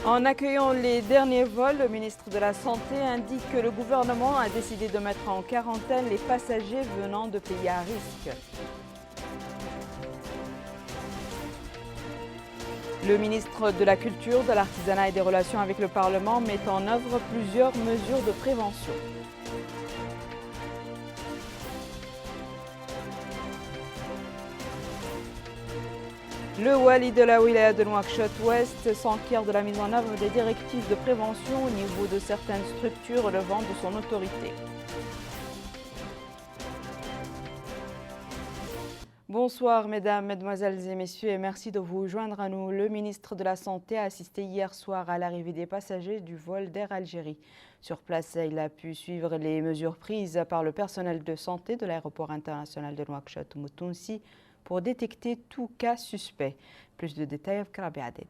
En accueillant les derniers vols, le ministre de la Santé indique que le gouvernement a décidé de mettre en quarantaine les passagers venant de pays à risque. Le ministre de la Culture, de l'Artisanat et des Relations avec le Parlement met en œuvre plusieurs mesures de prévention. Le Wali de la Wilaya de Nouakchott-Ouest s'enquiert de la mise en œuvre des directives de prévention au niveau de certaines structures relevant de son autorité. Bonsoir mesdames, mesdemoiselles et messieurs et merci de vous joindre à nous. Le ministre de la Santé a assisté hier soir à l'arrivée des passagers du vol d'Air Algérie. Sur place, il a pu suivre les mesures prises par le personnel de santé de l'aéroport international de Nouakchott-Moutounsi pour détecter tout cas suspect. Plus de détails avec Rabi Aded.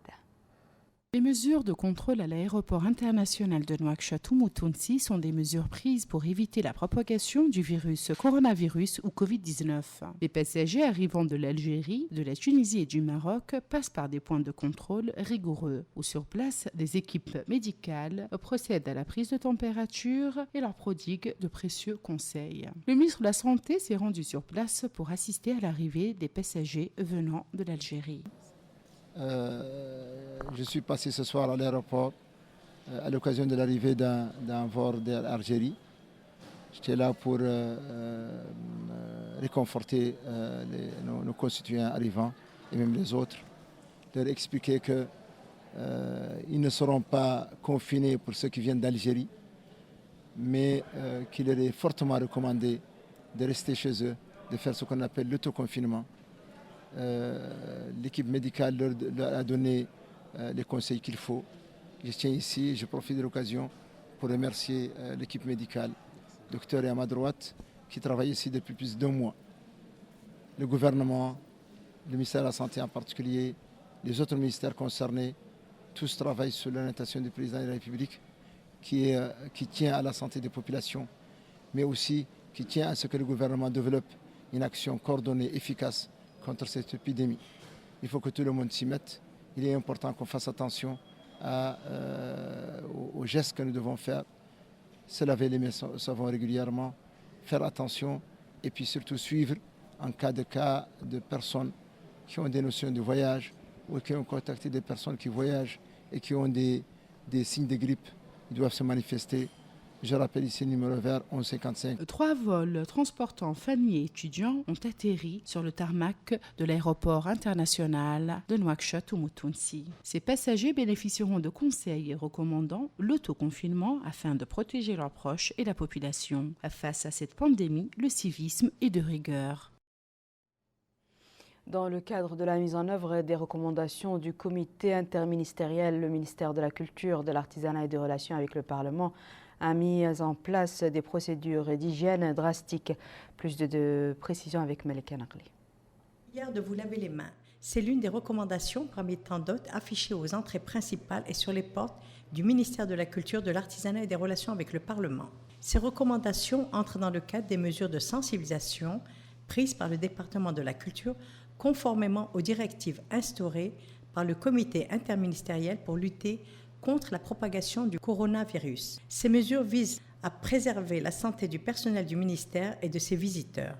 Les mesures de contrôle à l'aéroport international de Nouakchott-Moutounsi sont des mesures prises pour éviter la propagation du virus coronavirus ou Covid-19. Les passagers arrivant de l'Algérie, de la Tunisie et du Maroc passent par des points de contrôle rigoureux où sur place, des équipes médicales procèdent à la prise de température et leur prodiguent de précieux conseils. Le ministre de la Santé s'est rendu sur place pour assister à l'arrivée des passagers venant de l'Algérie. Je suis passé ce soir à l'aéroport à l'occasion de l'arrivée d'un vol d'Air Algérie. J'étais là pour réconforter nos concitoyens arrivants et même les autres, leur expliquer qu'ils ne seront pas confinés pour ceux qui viennent d'Algérie, mais qu'il leur est fortement recommandé de rester chez eux, de faire ce qu'on appelle l'autoconfinement. L'équipe médicale leur a donné les conseils qu'il faut. Je tiens ici, je profite de l'occasion pour remercier l'équipe médicale, le docteur est à ma droite, qui travaille ici depuis plus d'1 mois. Le gouvernement, le ministère de la Santé en particulier, les autres ministères concernés, tous travaillent sous l'orientation du président de la République qui tient à la santé des populations, mais aussi qui tient à ce que le gouvernement développe une action coordonnée, efficace contre cette épidémie. Il faut que tout le monde s'y mette. Il est important qu'on fasse attention aux gestes que nous devons faire. Se laver les mains savon régulièrement, faire attention et puis surtout suivre en cas de personnes qui ont des notions de voyage ou qui ont contacté des personnes qui voyagent et qui ont des signes de grippe. Ils doivent se manifester. Je rappelle ici le numéro vert 1155. 3 vols transportant familles et étudiants ont atterri sur le tarmac de l'aéroport international de Nouakchott-Moutounsi. Ces passagers bénéficieront de conseils recommandant l'autoconfinement afin de protéger leurs proches et la population. Face à cette pandémie, le civisme est de rigueur. Dans le cadre de la mise en œuvre des recommandations du comité interministériel, le ministère de la Culture, de l'Artisanat et des Relations avec le Parlement a mis en place des procédures d'hygiène drastiques. Plus de précisions avec Melika Naqli. Hier, de vous laver les mains. C'est l'une des recommandations parmi tant d'autres affichées aux entrées principales et sur les portes du ministère de la Culture, de l'Artisanat et des Relations avec le Parlement. Ces recommandations entrent dans le cadre des mesures de sensibilisation prises par le département de la Culture conformément aux directives instaurées par le comité interministériel pour lutter contre la propagation du coronavirus. Ces mesures visent à préserver la santé du personnel du ministère et de ses visiteurs.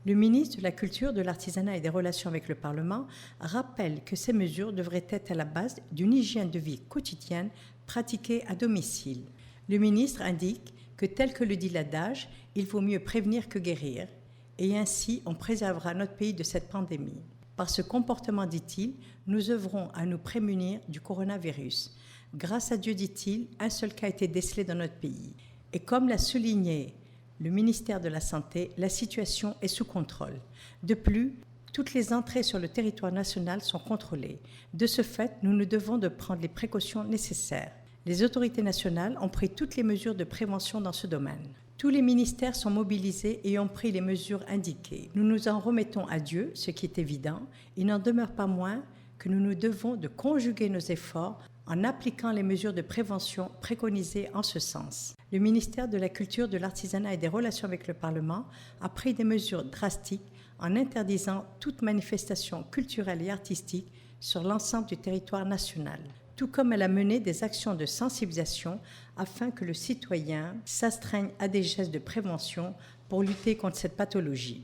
Le ministre de la Culture, de l'Artisanat et des Relations avec le Parlement rappelle que ces mesures devraient être à la base d'une hygiène de vie quotidienne pratiquée à domicile. Le ministre indique que, tel que le dit l'adage, il vaut mieux prévenir que guérir, et ainsi on préservera notre pays de cette pandémie. Par ce comportement, dit-il, nous œuvrons à nous prémunir du coronavirus. Grâce à Dieu, dit-il, un seul cas a été décelé dans notre pays. Et comme l'a souligné le ministère de la Santé, la situation est sous contrôle. De plus, toutes les entrées sur le territoire national sont contrôlées. De ce fait, nous nous devons de prendre les précautions nécessaires. Les autorités nationales ont pris toutes les mesures de prévention dans ce domaine. Tous les ministères sont mobilisés et ont pris les mesures indiquées. Nous nous en remettons à Dieu, ce qui est évident. Il n'en demeure pas moins que nous nous devons de conjuguer nos efforts en appliquant les mesures de prévention préconisées en ce sens. Le ministère de la Culture, de l'Artisanat et des Relations avec le Parlement a pris des mesures drastiques en interdisant toute manifestation culturelle et artistique sur l'ensemble du territoire national. tout comme elle a mené des actions de sensibilisation afin que le citoyen s'astreigne à des gestes de prévention pour lutter contre cette pathologie.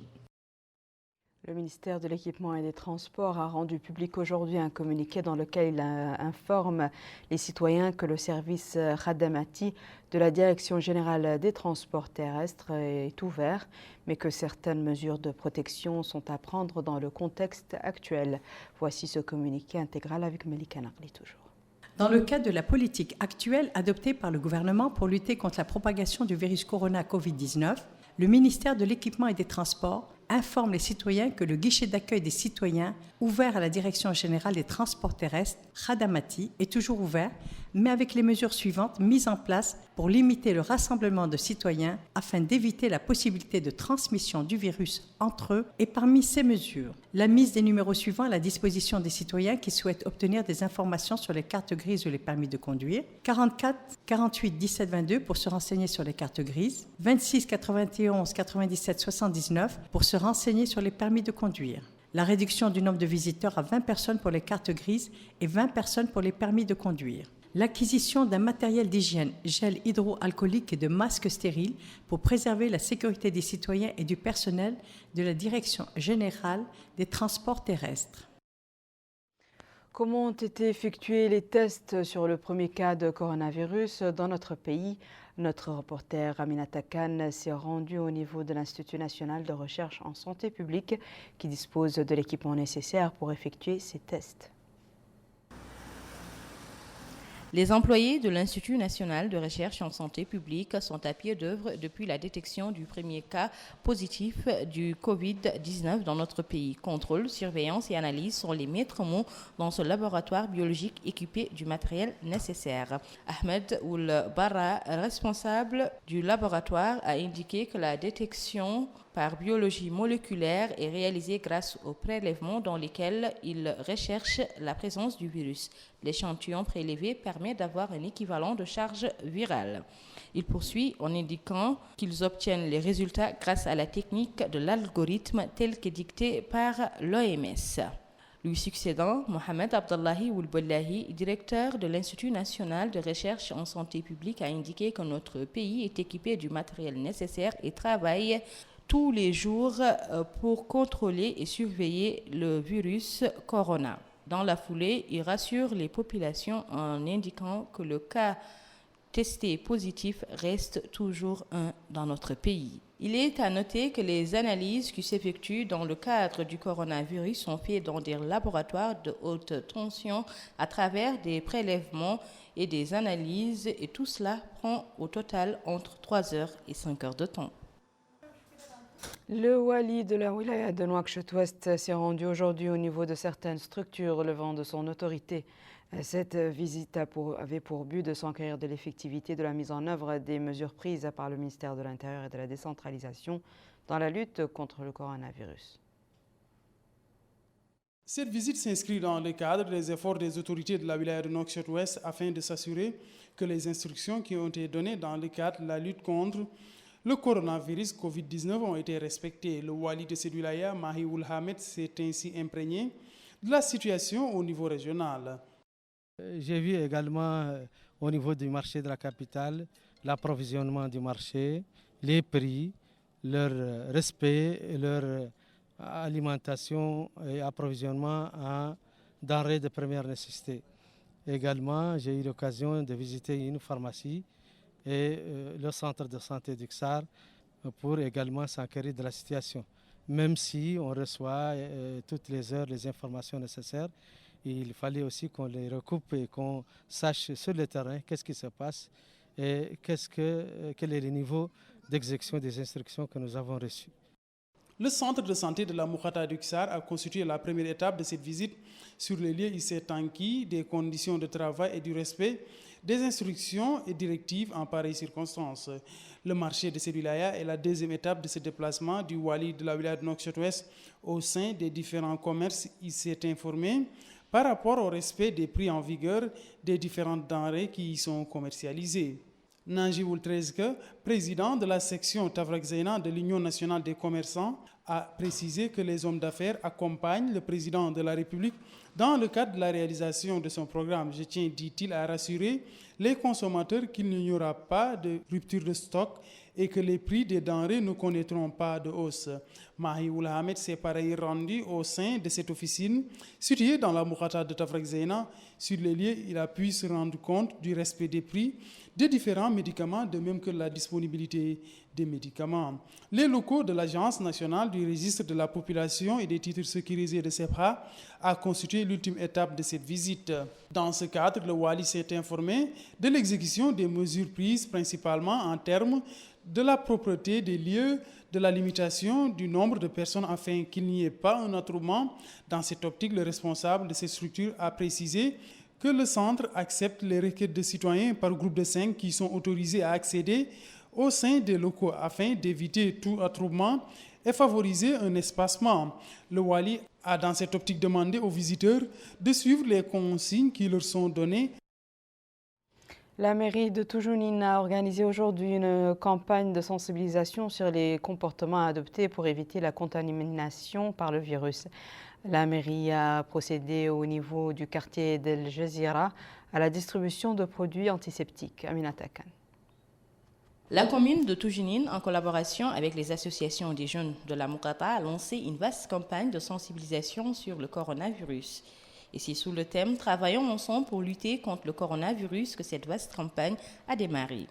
Le ministère de l'Équipement et des Transports a rendu public aujourd'hui un communiqué dans lequel il informe les citoyens que le service Khadamati de la Direction générale des transports terrestres est ouvert, mais que certaines mesures de protection sont à prendre dans le contexte actuel. Voici ce communiqué intégral avec Melika Naqli toujours. Dans le cadre de la politique actuelle adoptée par le gouvernement pour lutter contre la propagation du virus corona Covid-19, le ministère de l'Équipement et des Transports informe les citoyens que le guichet d'accueil des citoyens ouvert à la Direction générale des transports terrestres, Khadamati, est toujours ouvert, mais avec les mesures suivantes mises en place pour limiter le rassemblement de citoyens afin d'éviter la possibilité de transmission du virus entre eux. Et parmi ces mesures, la mise des numéros suivants à la disposition des citoyens qui souhaitent obtenir des informations sur les cartes grises ou les permis de conduire, 44 48 17 22 pour se renseigner sur les cartes grises, 26 91 97 79 pour se renseigner sur les permis de conduire. La réduction du nombre de visiteurs à 20 personnes pour les cartes grises et 20 personnes pour les permis de conduire. L'acquisition d'un matériel d'hygiène, gel hydroalcoolique et de masques stériles pour préserver la sécurité des citoyens et du personnel de la Direction générale des transports terrestres. Comment ont été effectués les tests sur le premier cas de coronavirus dans notre pays? Notre reporter Aminata Khan s'est rendu au niveau de l'Institut national de recherche en santé publique qui dispose de l'équipement nécessaire pour effectuer ces tests. Les employés de l'Institut national de recherche en santé publique sont à pied d'œuvre depuis la détection du premier cas positif du Covid-19 dans notre pays. Contrôle, surveillance et analyse sont les maîtres mots dans ce laboratoire biologique équipé du matériel nécessaire. Ahmed Oul Barra, responsable du laboratoire, a indiqué que la détection par biologie moléculaire est réalisée grâce aux prélèvements dans lesquels ils recherchent la présence du virus. L'échantillon prélevé permet d'avoir un équivalent de charge virale. Il poursuit en indiquant qu'ils obtiennent les résultats grâce à la technique de l'algorithme tel qu'édicté par l'OMS. Lui succédant, Mohamed Abdallahi Oulbollahi, directeur de l'Institut national de recherche en santé publique, a indiqué que notre pays est équipé du matériel nécessaire et travaille tous les jours pour contrôler et surveiller le virus corona. Dans la foulée, il rassure les populations en indiquant que le cas testé positif reste toujours un dans notre pays. Il est à noter que les analyses qui s'effectuent dans le cadre du coronavirus sont faites dans des laboratoires de haute tension à travers des prélèvements et des analyses, et tout cela prend au total entre 3 heures et 5 heures de temps. Le wali de la wilaya de Nouakchott-Ouest s'est rendu aujourd'hui au niveau de certaines structures relevant de son autorité. Cette visite avait pour but de s'enquérir de l'effectivité de la mise en œuvre des mesures prises par le ministère de l'Intérieur et de la décentralisation dans la lutte contre le coronavirus. Cette visite s'inscrit dans le cadre des efforts des autorités de la wilaya de Nouakchott-Ouest afin de s'assurer que les instructions qui ont été données dans le cadre de la lutte contre le coronavirus Covid-19 ont été respectées. Le wali de cette wilaya, Mahi Ould Hamed, s'est ainsi imprégné de la situation au niveau régional. J'ai vu également au niveau du marché de la capitale l'approvisionnement du marché, les prix, leur respect, leur alimentation et approvisionnement en denrées de première nécessité. Également, j'ai eu l'occasion de visiter une pharmacie et le centre de santé du XAR pour également s'enquérir de la situation. Même si on reçoit toutes les heures les informations nécessaires, il fallait aussi qu'on les recoupe et qu'on sache sur le terrain qu'est-ce qui se passe et quel est le niveau d'exécution des instructions que nous avons reçues. Le centre de santé de la Moukhata du XAR a constitué la première étape de cette visite. Sur les lieux, il s'est enquis des conditions de travail et du respect des instructions et directives en pareilles circonstances. Le marché de cette wilaya est la deuxième étape de ce déplacement du wali de la wilaya de Nouakchott-Ouest au sein des différents commerces. Il s'est informé par rapport au respect des prix en vigueur des différentes denrées qui y sont commercialisées. Nanjiboul Trezke, président de la section Tafrak Zeina de l'Union nationale des commerçants, a précisé que les hommes d'affaires accompagnent le président de la République dans le cadre de la réalisation de son programme. Je tiens, dit-il, à rassurer les consommateurs qu'il n'y aura pas de rupture de stock et que les prix des denrées ne connaîtront pas de hausse. Mahi Ould Ahmed s'est pareil rendu au sein de cette officine située dans la Moukata de Tafrak Zeina. Sur les lieux, il a pu se rendre compte du respect des prix des différents médicaments, de même que la disponibilité des médicaments. Les locaux de l'Agence nationale du registre de la population et des titres sécurisés de SEPRA a constitué l'ultime étape de cette visite. Dans ce cadre, le Wali s'est informé de l'exécution des mesures prises principalement en termes de la propreté des lieux, de la limitation du nombre de personnes afin qu'il n'y ait pas un attroupement. Dans cette optique, le responsable de cette structure a précisé que le centre accepte les requêtes de citoyens par groupe de 5 qui sont autorisés à accéder au sein des locaux afin d'éviter tout attroupement et favoriser un espacement. Le Wali a dans cette optique demandé aux visiteurs de suivre les consignes qui leur sont données. La mairie de Toujounin a organisé aujourd'hui une campagne de sensibilisation sur les comportements à adopter pour éviter la contamination par le virus. La mairie a procédé au niveau du quartier d'El Jazira à la distribution de produits antiseptiques. Aminata Khan. La commune de Toujounin, en collaboration avec les associations des jeunes de la Moukata, a lancé une vaste campagne de sensibilisation sur le coronavirus. Et c'est sous le thème « Travaillons ensemble pour lutter contre le coronavirus » que cette vaste campagne a démarré.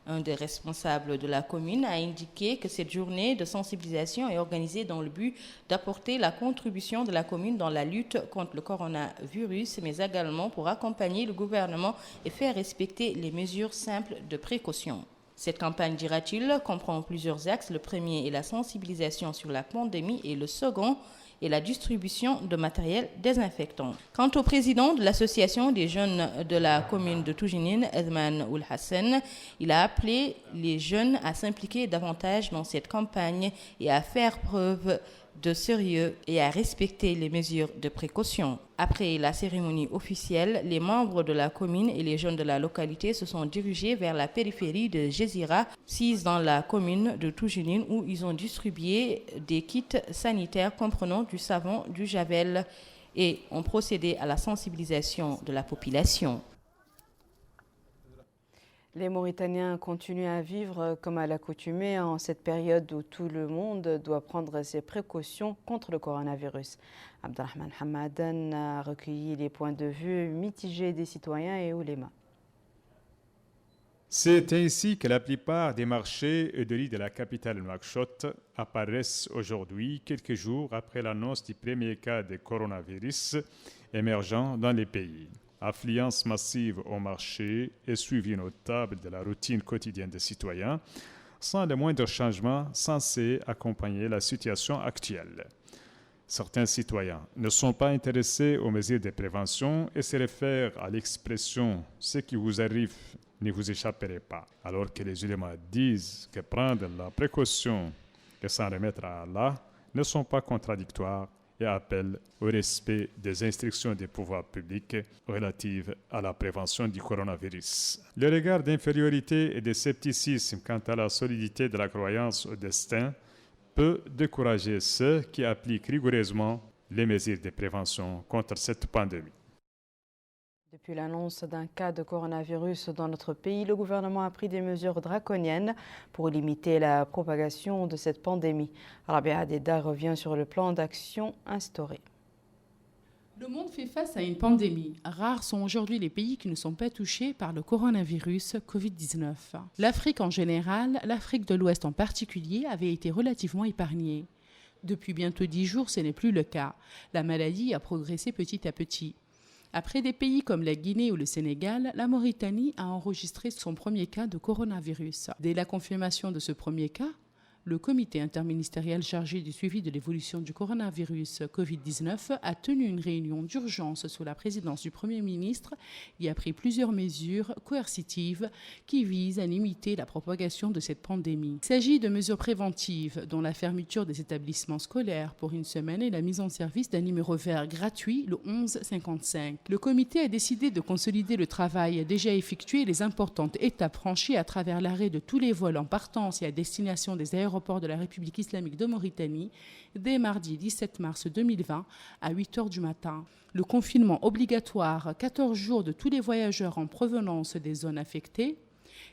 Un des responsables de la commune a indiqué que cette journée de sensibilisation est organisée dans le but d'apporter la contribution de la commune dans la lutte contre le coronavirus, mais également pour accompagner le gouvernement et faire respecter les mesures simples de précaution. Cette campagne, dira-t-il, comprend plusieurs axes. Le premier est la sensibilisation sur la pandémie et le second et la distribution de matériel désinfectant. Quant au président de l'association des jeunes de la commune de Toujounin, Edman Ould Hassan, il a appelé les jeunes à s'impliquer davantage dans cette campagne et à faire preuve de sérieux et à respecter les mesures de précaution. Après la cérémonie officielle, les membres de la commune et les jeunes de la localité se sont dirigés vers la périphérie de Jazira, sise dans la commune de Toujounin, où ils ont distribué des kits sanitaires comprenant du savon, du javel et ont procédé à la sensibilisation de la population. Les Mauritaniens continuent à vivre comme à l'accoutumée en cette période où tout le monde doit prendre ses précautions contre le coronavirus. Abdelrahman Hamadan a recueilli les points de vue mitigés des citoyens et oulémas. C'est ainsi que la plupart des marchés et de lits de la capitale Nouakchott apparaissent aujourd'hui, quelques jours après l'annonce du premier cas de coronavirus émergent dans les pays. Affluence massive au marché et suivi notable de la routine quotidienne des citoyens, sans le moindre changement censé accompagner la situation actuelle. Certains citoyens ne sont pas intéressés aux mesures de prévention et se réfèrent à l'expression « ce qui vous arrive ne vous échapperait pas », alors que les ulémas disent que prendre la précaution et s'en remettre à Allah ne sont pas contradictoires et appelle au respect des instructions des pouvoirs publics relatives à la prévention du coronavirus. Le regard d'infériorité et de scepticisme quant à la solidité de la croyance au destin peut décourager ceux qui appliquent rigoureusement les mesures de prévention contre cette pandémie. Depuis l'annonce d'un cas de coronavirus dans notre pays, le gouvernement a pris des mesures draconiennes pour limiter la propagation de cette pandémie. Rabia Adeda revient sur le plan d'action instauré. Le monde fait face à une pandémie. Rares sont aujourd'hui les pays qui ne sont pas touchés par le coronavirus Covid-19. L'Afrique en général, l'Afrique de l'Ouest en particulier, avait été relativement épargnée. Depuis bientôt 10 jours, ce n'est plus le cas. La maladie a progressé petit à petit. Après des pays comme la Guinée ou le Sénégal, la Mauritanie a enregistré son premier cas de coronavirus. Dès la confirmation de ce premier cas, Le comité interministériel chargé du suivi de l'évolution du coronavirus Covid-19 a tenu une réunion d'urgence sous la présidence du Premier ministre et a pris plusieurs mesures coercitives qui visent à limiter la propagation de cette pandémie. Il s'agit de mesures préventives dont la fermeture des établissements scolaires pour une semaine et la mise en service d'un numéro vert gratuit le 1155. Le comité a décidé de consolider le travail déjà effectué et les importantes étapes franchies à travers l'arrêt de tous les vols en partance et à destination des aéroports de la République islamique de Mauritanie dès mardi 17 mars 2020 à 8 h du matin. Le confinement obligatoire 14 jours de tous les voyageurs en provenance des zones affectées,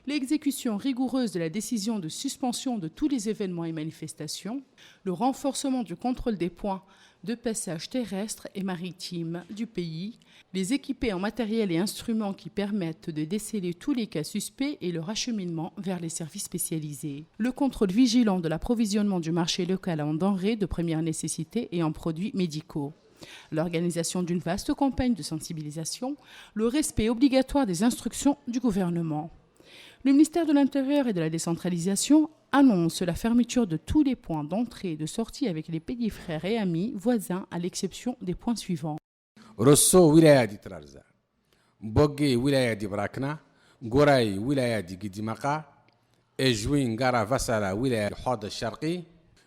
l'exécution rigoureuse de la décision de suspension de tous les événements et manifestations, le renforcement du contrôle des points de passage terrestre et maritime du pays, les équipés en matériel et instruments qui permettent de déceler tous les cas suspects et leur acheminement vers les services spécialisés. Le contrôle vigilant de l'approvisionnement du marché local en denrées de première nécessité et en produits médicaux. L'organisation d'une vaste campagne de sensibilisation, le respect obligatoire des instructions du gouvernement. Le ministère de l'Intérieur et de la décentralisation annonce la fermeture de tous les points d'entrée et de sortie avec les pays frères et amis voisins à l'exception des points suivants. Rosso wilaya di Trarza, Bogué wilaya di Brakna, Gouraï wilaya di Gidimaka, Ejouin Ngara Vassala wilaya di Hod al-Sharqi,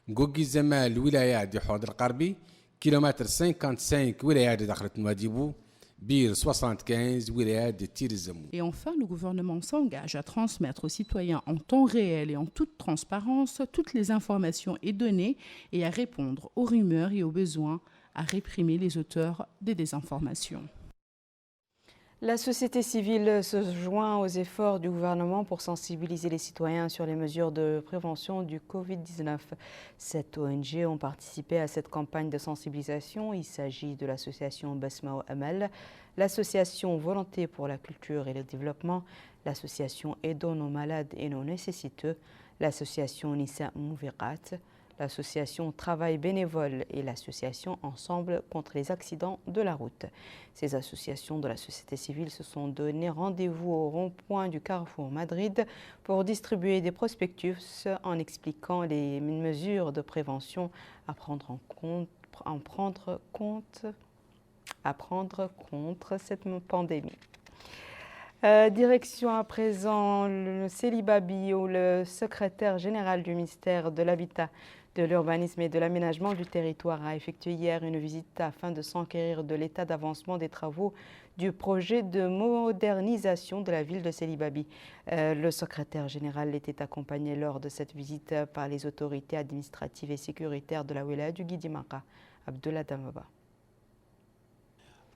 Gogi Zemal wilaya di Hod al-Qarbi, kilomètre 55 wilaya di Dakhlet Nouadhibou, Bir 75, wilaya de Tirzamou. Et enfin, le gouvernement s'engage à transmettre aux citoyens en temps réel et en toute transparence toutes les informations et données et à répondre aux rumeurs et aux besoins, à réprimer les auteurs des désinformations. La société civile se joint aux efforts du gouvernement pour sensibiliser les citoyens sur les mesures de prévention du Covid-19. 7 ONG ont participé à cette campagne de sensibilisation. Il s'agit de l'association Basma Amal, l'association Volonté pour la culture et le développement, l'association Aidons nos malades et nos nécessiteux, l'association Nissa Mouvirat, l'association Travail bénévole et l'association Ensemble contre les accidents de la route. Ces associations de la société civile se sont donné rendez-vous au rond-point du Carrefour Madrid pour distribuer des prospectus en expliquant les mesures de prévention à prendre contre cette pandémie. Direction à présent le Célibabi où le secrétaire général du ministère de l'Habitat, de l'Urbanisme et de l'Aménagement du Territoire a effectué hier une visite afin de s'enquérir de l'état d'avancement des travaux du projet de modernisation de la ville de Célibabi. Le secrétaire général était accompagné lors de cette visite par les autorités administratives et sécuritaires de la wilaya du Guidimaka, Abdullah Damaba.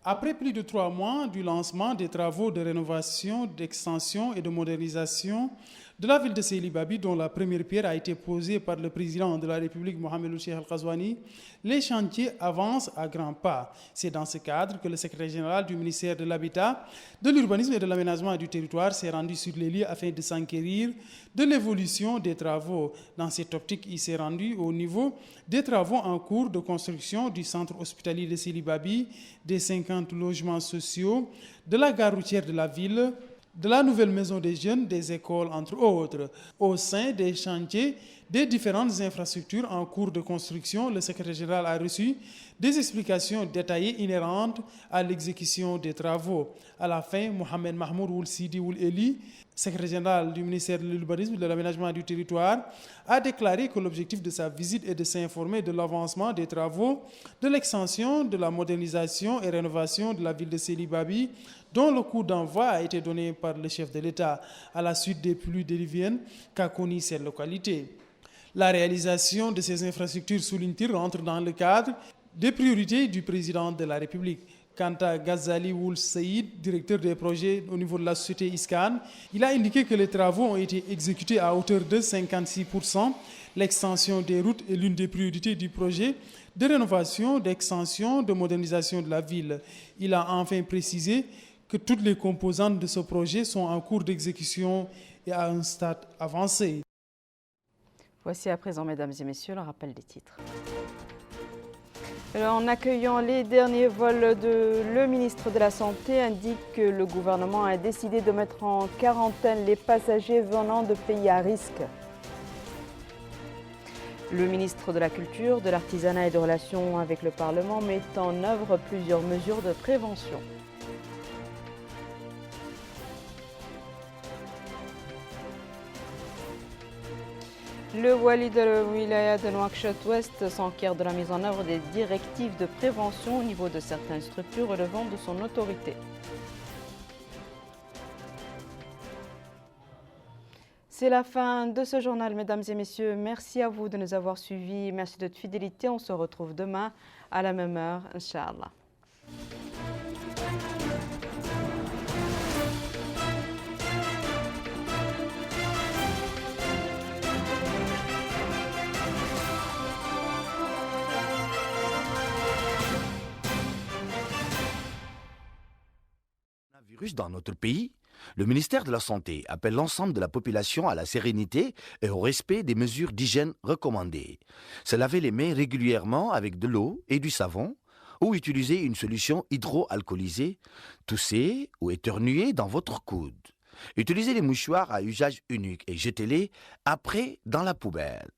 Après plus de 3 mois du lancement des travaux de rénovation, d'extension et de modernisation de la ville de Célibabi, dont la première pierre a été posée par le président de la République, Mohamed Ould Cheikh Al Ghazouani, les chantiers avancent à grands pas. C'est dans ce cadre que le secrétaire général du ministère de l'Habitat, de l'Urbanisme et de l'Aménagement du Territoire s'est rendu sur les lieux afin de s'enquérir de l'évolution des travaux. Dans cette optique, il s'est rendu au niveau des travaux en cours de construction du centre hospitalier de Célibabi, des 50 logements sociaux, de la gare routière de la ville, de la nouvelle maison des jeunes, des écoles, entre autres. Au sein des chantiers des différentes infrastructures en cours de construction, le secrétaire général a reçu des explications détaillées inhérentes à l'exécution des travaux. À la fin, Mohamed Mahmoud Ould Sidi Ould Eli, secrétaire général du ministère de l'Urbanisme et de l'Aménagement du Territoire, a déclaré que l'objectif de sa visite est de s'informer de l'avancement des travaux, de l'extension, de la modernisation et rénovation de la ville de Célibabi, dont le coup d'envoi a été donné par le chef de l'État à la suite des pluies diluviennes qu'a connu cette localité. La réalisation de ces infrastructures, souligne-t-il, rentre dans le cadre des priorités du président de la République. Quant à Ghazali Ould Saïd, directeur des projets au niveau de la société ISCAN, il a indiqué que les travaux ont été exécutés à hauteur de 56%. L'extension des routes est l'une des priorités du projet de rénovation, d'extension, de modernisation de la ville. Il a enfin précisé que toutes les composantes de ce projet sont en cours d'exécution et à un stade avancé. Voici à présent, mesdames et messieurs, le rappel des titres. En accueillant les derniers vols, le ministre de la Santé indique que le gouvernement a décidé de mettre en quarantaine les passagers venant de pays à risque. Le ministre de la Culture, de l'Artisanat et des Relations avec le Parlement met en œuvre plusieurs mesures de prévention. Le wali de la wilaya de Nouakchott-Ouest s'enquiert de la mise en œuvre des directives de prévention au niveau de certaines structures relevant de son autorité. C'est la fin de ce journal, mesdames et messieurs. Merci à vous de nous avoir suivis. Merci de votre fidélité. On se retrouve demain à la même heure, Inch'Allah. Dans notre pays, le ministère de la Santé appelle l'ensemble de la population à la sérénité et au respect des mesures d'hygiène recommandées. Se laver les mains régulièrement avec de l'eau et du savon ou utiliser une solution hydroalcoolisée, tousser ou éternuer dans votre coude. Utilisez les mouchoirs à usage unique et jetez-les après dans la poubelle.